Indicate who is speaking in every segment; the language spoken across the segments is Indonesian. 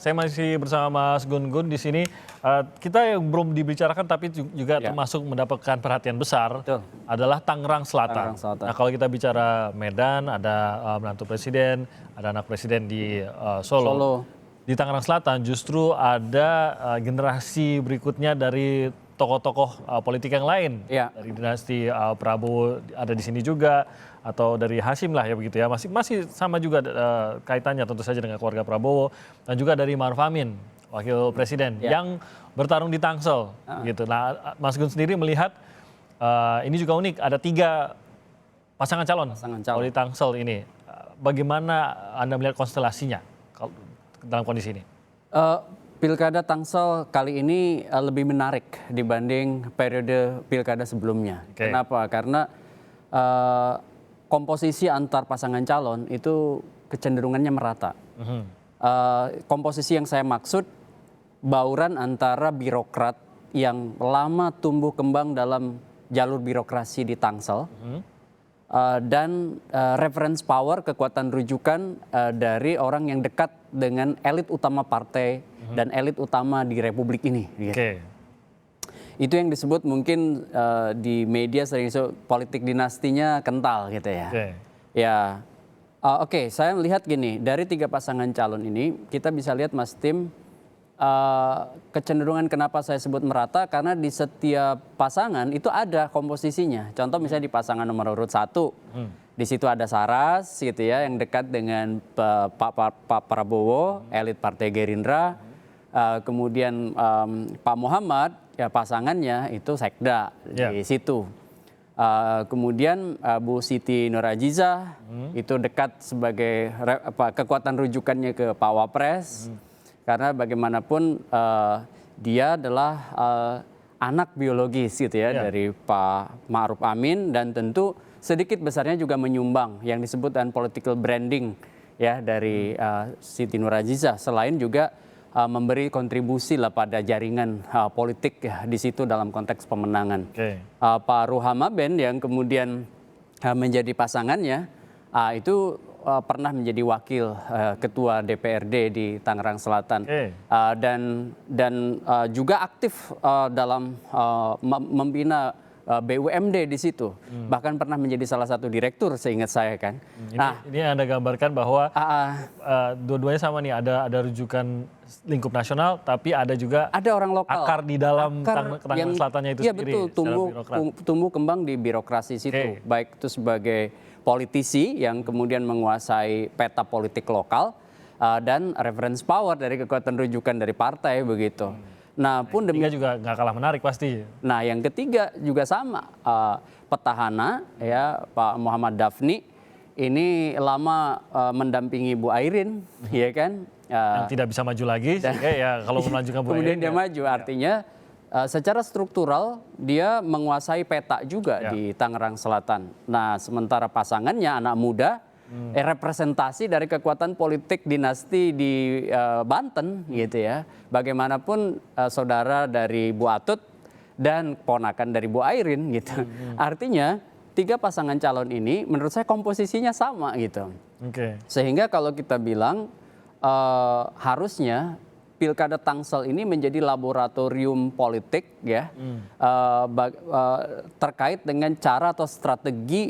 Speaker 1: Saya masih bersama Mas Gun-Gun di sini. Kita yang belum dibicarakan tapi juga termasuk mendapatkan perhatian besar.
Speaker 2: Betul.
Speaker 1: Adalah Tangerang Selatan.
Speaker 2: Tangerang Selatan.
Speaker 1: Nah, kalau kita bicara Medan, ada menantu presiden, ada anak presiden di Solo. Di Tangerang Selatan justru ada generasi berikutnya dari tokoh-tokoh politik yang lain. Dari dinasti Prabowo ada di sini juga, atau dari Hasyim lah ya begitu ya. Masih sama juga kaitannya tentu saja dengan keluarga Prabowo, dan juga dari Maruf Amin, wakil presiden yang bertarung di Tangsel gitu. Nah, Mas Gun sendiri melihat ini juga unik, ada 3 pasangan calon kalau di Tangsel ini. Bagaimana Anda melihat konstelasinya dalam kondisi ini?
Speaker 2: Pilkada Tangsel kali ini lebih menarik dibanding periode pilkada sebelumnya. Kenapa? Karena komposisi antar pasangan calon itu kecenderungannya merata. Komposisi yang saya maksud bauran antara birokrat yang lama tumbuh kembang dalam jalur birokrasi di Tangsel dan reference power, kekuatan rujukan dari orang yang dekat dengan elit utama partai dan elit utama di Republik ini. Itu yang disebut mungkin di media sering disebut politik dinastinya kental gitu ya. Saya melihat gini, dari 3 pasangan calon ini kita bisa lihat Mas Tim, kecenderungan kenapa saya sebut merata karena di setiap pasangan itu ada komposisinya. Contoh misalnya di pasangan nomor urut 1, di situ ada Saras gitu ya yang dekat dengan Pak Prabowo, elit Partai Gerindra. Kemudian Pak Muhammad ya pasangannya itu Sekda di situ. Kemudian Bu Siti Nurhalizah itu dekat sebagai kekuatan rujukannya ke Pak Wapres. Karena bagaimanapun dia adalah anak biologis gitu ya dari Pak Ma'ruf Amin, dan tentu sedikit besarnya juga menyumbang yang disebut dengan political branding ya dari Siti Nurhalizah, selain juga memberi kontribusi lah pada jaringan politik ya di situ dalam konteks pemenangan. Pak Ruhama Ben yang kemudian menjadi pasangannya itu pernah menjadi wakil ketua DPRD di Tangerang Selatan dan juga aktif dalam membina BUMD di situ, bahkan pernah menjadi salah satu direktur seingat saya kan.
Speaker 1: Ini Anda gambarkan bahwa dua-duanya sama nih, ada rujukan lingkup nasional, tapi ada juga
Speaker 2: orang lokal,
Speaker 1: akar di dalam Tangerang Selatannya itu sendiri.
Speaker 2: Iya betul, tumbuh kembang di birokrasi situ, baik itu sebagai politisi yang kemudian menguasai peta politik lokal dan reference power dari kekuatan rujukan dari partai begitu. Nah, pun
Speaker 1: demikian juga nggak kalah menarik pasti.
Speaker 2: Nah, yang ketiga juga sama, petahana ya Pak Muhammad Dafni ini lama mendampingi Bu Airin, ya kan?
Speaker 1: Yang tidak bisa maju lagi, sehingga ya kalau melanjutkan Bu Airin.
Speaker 2: Kemudian dia maju, artinya secara struktural dia menguasai peta juga di Tangerang Selatan. Nah, sementara pasangannya anak muda, representasi dari kekuatan politik dinasti di Banten gitu ya. Bagaimanapun saudara dari Bu Atut dan ponakan dari Bu Airin gitu. Artinya 3 pasangan calon ini menurut saya komposisinya sama gitu. Sehingga kalau kita bilang harusnya Pilkada Tangsel ini menjadi laboratorium politik ya, terkait dengan cara atau strategi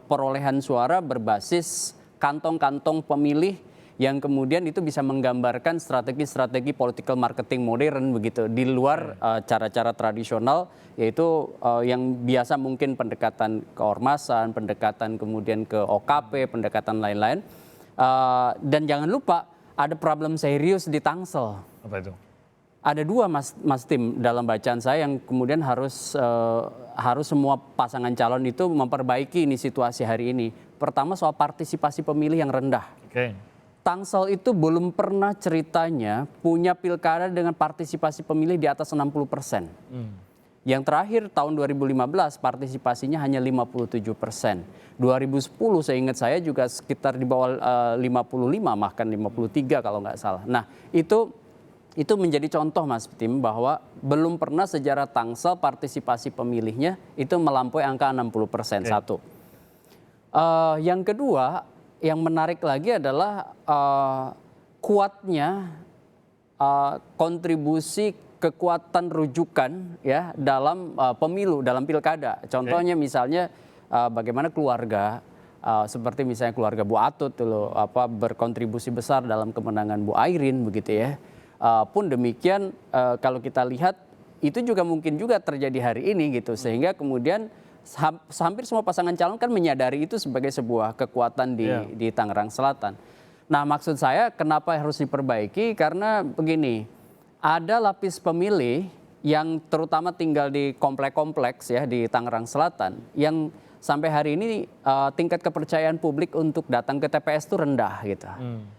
Speaker 2: perolehan suara berbasis kantong-kantong pemilih yang kemudian itu bisa menggambarkan strategi-strategi political marketing modern begitu, di luar cara-cara tradisional, yaitu yang biasa mungkin pendekatan keormasan, pendekatan kemudian ke OKP, pendekatan lain-lain. Dan jangan lupa ada problem serius di Tangsel.
Speaker 1: Apa itu?
Speaker 2: Ada 2 Mas Tim dalam bacaan saya yang kemudian harus semua pasangan calon itu memperbaiki ini situasi hari ini. Pertama soal partisipasi pemilih yang rendah. Tangsel itu belum pernah ceritanya punya pilkada dengan partisipasi pemilih di atas 60%. Yang terakhir tahun 2015 partisipasinya hanya 57%. 2010 seingat saya juga sekitar di bawah 55, bahkan 53 kalau nggak salah. Nah itu menjadi contoh Mas Tim bahwa belum pernah sejarah Tangsel partisipasi pemilihnya itu melampaui angka 60%. Satu. Yang kedua yang menarik lagi adalah kuatnya kontribusi kekuatan rujukan ya dalam pemilu, dalam pilkada. Contohnya misalnya bagaimana keluarga seperti misalnya keluarga Bu Atut dulu berkontribusi besar dalam kemenangan Bu Airin begitu ya. Pun demikian kalau kita lihat itu juga mungkin juga terjadi hari ini gitu, sehingga kemudian hampir semua pasangan calon kan menyadari itu sebagai sebuah kekuatan di Tangerang Selatan. Nah, maksud saya kenapa harus diperbaiki, karena begini, ada lapis pemilih yang terutama tinggal di kompleks-kompleks ya di Tangerang Selatan yang sampai hari ini tingkat kepercayaan publik untuk datang ke TPS itu rendah gitu.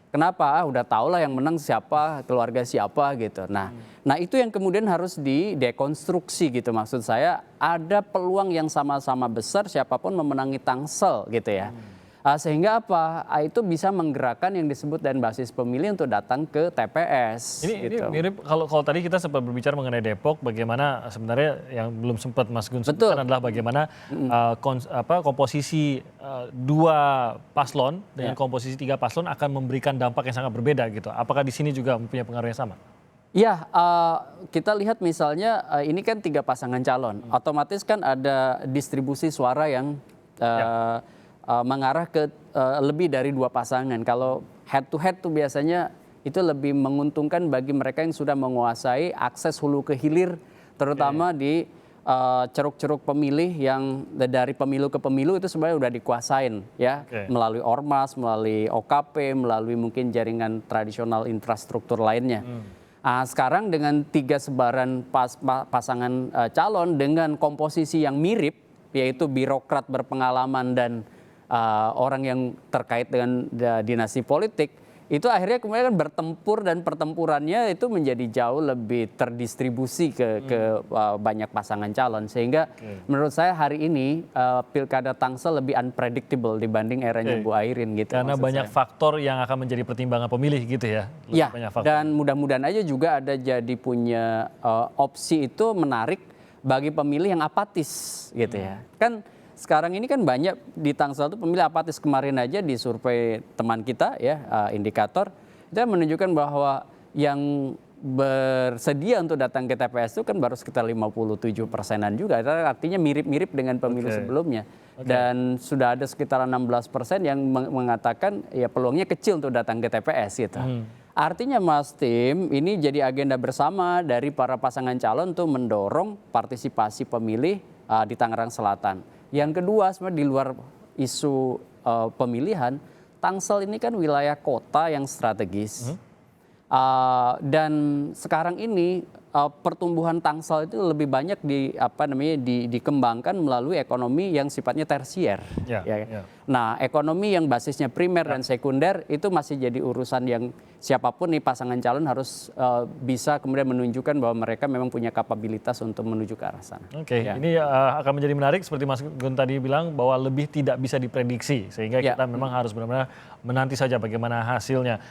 Speaker 2: Kenapa? Udah tau lah yang menang siapa, keluarga siapa gitu. Nah itu yang kemudian harus didekonstruksi gitu. Maksud saya ada peluang yang sama-sama besar siapapun memenangi Tangsel gitu ya. Sehingga itu bisa menggerakkan yang disebut dan basis pemilih untuk datang ke TPS.
Speaker 1: Ini mirip kalau tadi kita sempat berbicara mengenai Depok, bagaimana sebenarnya yang belum sempat Mas Gun sebutkan adalah bagaimana komposisi 2 paslon dengan komposisi 3 paslon akan memberikan dampak yang sangat berbeda gitu. Apakah di sini juga mempunyai pengaruh yang sama?
Speaker 2: Ya, kita lihat misalnya ini kan 3 pasangan calon, otomatis kan ada distribusi suara yang mengarah ke lebih dari 2 pasangan. Kalau head to head tuh biasanya itu lebih menguntungkan bagi mereka yang sudah menguasai akses hulu ke hilir, terutama di ceruk-ceruk pemilih yang dari pemilu ke pemilu itu sebenarnya udah dikuasain ya, melalui ormas, melalui OKP, melalui mungkin jaringan tradisional infrastruktur lainnya. Sekarang dengan 3 sebaran pasangan calon dengan komposisi yang mirip, yaitu birokrat berpengalaman dan orang yang terkait dengan dinasti politik, itu akhirnya kemudian bertempur dan pertempurannya itu menjadi jauh lebih terdistribusi ke banyak pasangan calon, sehingga menurut saya hari ini pilkada Tangsel lebih unpredictable dibanding eranya Bu Airin gitu.
Speaker 1: Karena banyak faktor yang akan menjadi pertimbangan pemilih gitu ya.
Speaker 2: Iya, dan mudah-mudahan aja juga ada jadi punya opsi itu menarik bagi pemilih yang apatis gitu ya. Kan sekarang ini kan banyak di Tangsel itu pemilih apatis. Kemarin aja di survei teman kita ya, indikator itu menunjukkan bahwa yang bersedia untuk datang ke TPS itu kan baru sekitar 57%-an juga. Artinya mirip-mirip dengan pemilu sebelumnya. Dan sudah ada sekitar 16% yang mengatakan ya peluangnya kecil untuk datang ke TPS gitu. Artinya Mas Tim, ini jadi agenda bersama dari para pasangan calon untuk mendorong partisipasi pemilih di Tangerang Selatan. Yang kedua, sebenarnya di luar isu pemilihan, Tangsel ini kan wilayah kota yang strategis. Dan sekarang ini pertumbuhan Tangsel itu lebih banyak dikembangkan melalui ekonomi yang sifatnya tersier. Nah, ekonomi yang basisnya primer dan sekunder itu masih jadi urusan yang siapapun nih pasangan calon harus bisa kemudian menunjukkan bahwa mereka memang punya kapabilitas untuk menuju ke arah sana.
Speaker 1: Ini akan menjadi menarik seperti Mas Gun tadi bilang bahwa lebih tidak bisa diprediksi, sehingga kita memang harus benar-benar menanti saja bagaimana hasilnya.